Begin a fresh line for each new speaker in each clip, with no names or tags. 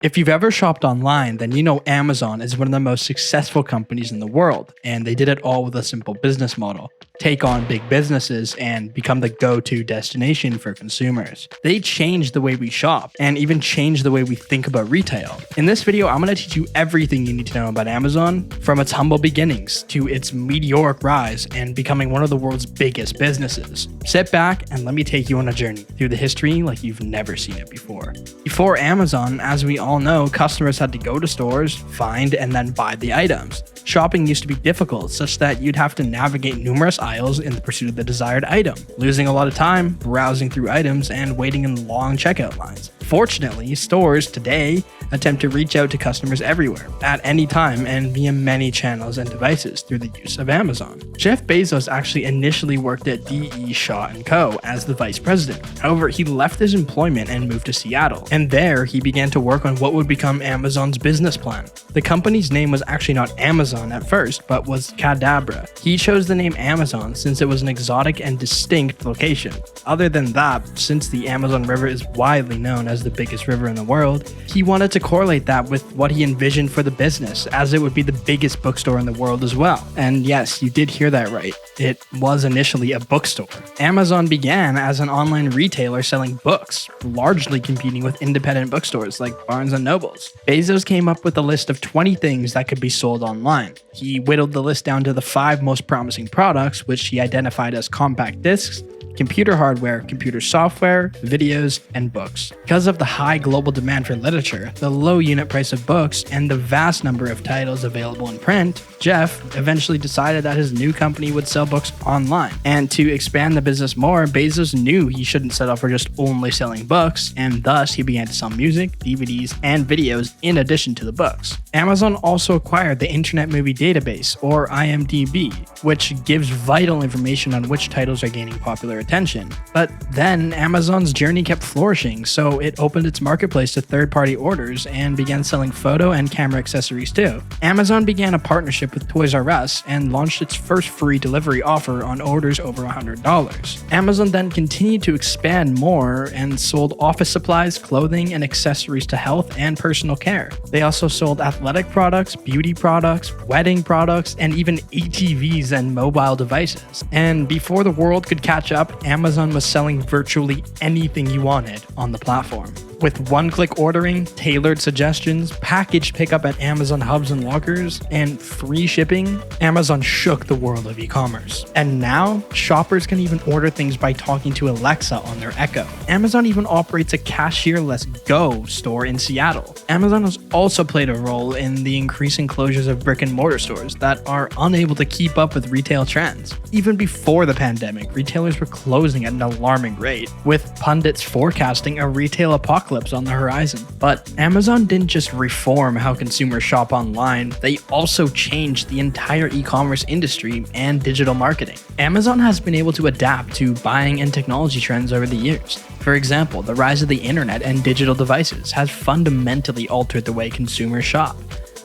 If you've ever shopped online, then you know Amazon is one of the most successful companies in the world, and they did it all with a simple business model: take on big businesses and become the go-to destination for consumers. They changed the way we shop and even changed the way we think about retail. In this video, I'm going to teach you everything you need to know about Amazon, from its humble beginnings to its meteoric rise and becoming one of the world's biggest businesses. Sit back and let me take you on a journey through the history like you've never seen it before. Before Amazon, as we all know, customers had to go to stores, find, and then buy the items. Shopping used to be difficult, such that you'd have to navigate numerous aisles in the pursuit of the desired item, losing a lot of time browsing through items and waiting in long checkout lines. Fortunately, stores today attempt to reach out to customers everywhere, at any time, and via many channels and devices through the use of Amazon. Jeff Bezos actually initially worked at D.E. Shaw & Co. as the vice president. However, he left his employment and moved to Seattle, and there he began to work on what would become Amazon's business plan. The company's name was actually not Amazon at first, but was Cadabra. He chose the name Amazon since it was an exotic and distinct location. Other than that, since the Amazon River is widely known as the biggest river in the world, he wanted to correlate that with what he envisioned for the business, as it would be the biggest bookstore in the world as well. And yes, you did hear that right. It was initially a bookstore. Amazon began as an online retailer selling books, largely competing with independent bookstores like Barnes & Nobles. Bezos came up with a list of 20 things that could be sold online. He whittled the list down to the 5 most promising products, which he identified as compact discs, computer hardware, computer software, videos, and books. Because of the high global demand for literature, the low unit price of books, and the vast number of titles available in print, Jeff eventually decided that his new company would sell books online. And to expand the business more, Bezos knew he shouldn't settle for just only selling books, and thus he began to sell music, DVDs, and videos in addition to the books. Amazon also acquired the Internet Movie Database, or IMDb, which gives vital information on which titles are gaining popular attention. But then Amazon's journey kept flourishing, so it opened its marketplace to third-party orders and began selling photo and camera accessories too. Amazon began a partnership with Toys R Us and launched its first free delivery offer on orders over $100. Amazon then continued to expand more and sold office supplies, clothing, and accessories to health and personal care. They also sold athletic products, beauty products, wedding products, and even ATVs and mobile devices. And before the world could catch up, Amazon was selling virtually anything you wanted on the platform. With one-click ordering, tailored suggestions, packaged pickup at Amazon hubs and lockers, and free shipping, Amazon shook the world of e-commerce. And now, shoppers can even order things by talking to Alexa on their Echo. Amazon even operates a cashierless Go store in Seattle. Amazon has also played a role in the increasing closures of brick-and-mortar stores that are unable to keep up with retail trends. Even before the pandemic, retailers were closing at an alarming rate, with pundits forecasting a retail apocalypse on the horizon. But Amazon didn't just reform how consumers shop online, they also changed the entire e-commerce industry and digital marketing. Amazon has been able to adapt to buying and technology trends over the years. For example, the rise of the internet and digital devices has fundamentally altered the way consumers shop.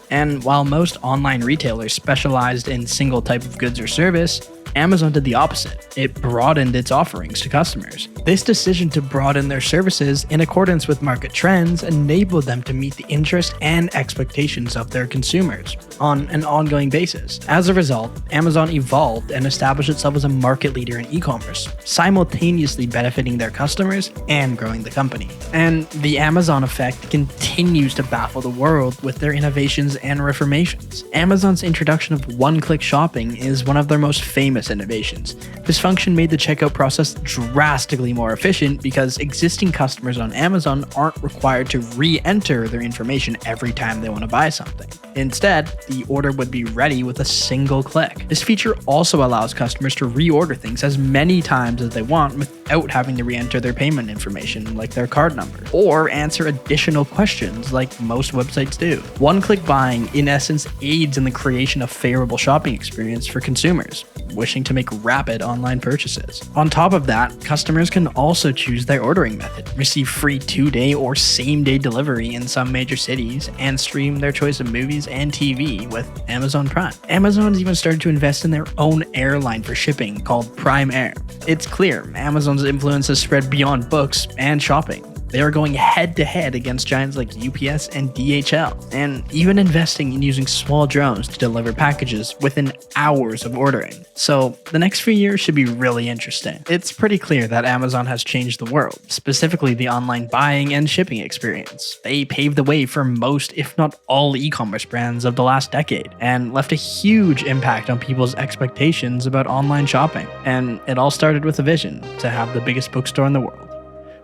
And while most online retailers specialized in single type of goods or service, Amazon did the opposite. It broadened its offerings to customers. This decision to broaden their services in accordance with market trends enabled them to meet the interest and expectations of their consumers on an ongoing basis. As a result, Amazon evolved and established itself as a market leader in e-commerce, simultaneously benefiting their customers and growing the company. And the Amazon effect continues to baffle the world with their innovations and reformations. Amazon's introduction of one-click shopping is one of their most famous innovations. This function made the checkout process drastically more efficient because existing customers on Amazon aren't required to re-enter their information every time they want to buy something. Instead, the order would be ready with a single click. This feature also allows customers to reorder things as many times as they want without having to re-enter their payment information like their card number, or answer additional questions like most websites do. One-click buying, in essence, aids in the creation of favorable shopping experience for consumers wishing to make rapid online purchases. On top of that, customers can also choose their ordering method, receive free 2-day or same-day delivery in some major cities, and stream their choice of movies and TV with Amazon Prime. Amazon has even started to invest in their own airline for shipping called Prime Air. It's clear Amazon's influence has spread beyond books and shopping. They are going head to head against giants like UPS and DHL, and even investing in using small drones to deliver packages within hours of ordering. So the next few years should be really interesting. It's pretty clear that Amazon has changed the world, specifically the online buying and shipping experience. They paved the way for most, if not all, e-commerce brands of the last decade, and left a huge impact on people's expectations about online shopping. And it all started with a vision to have the biggest bookstore in the world.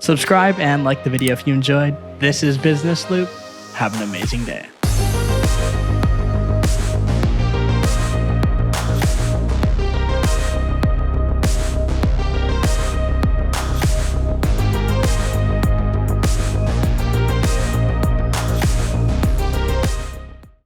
Subscribe and like the video if you enjoyed. This is Business Loop. Have an amazing day.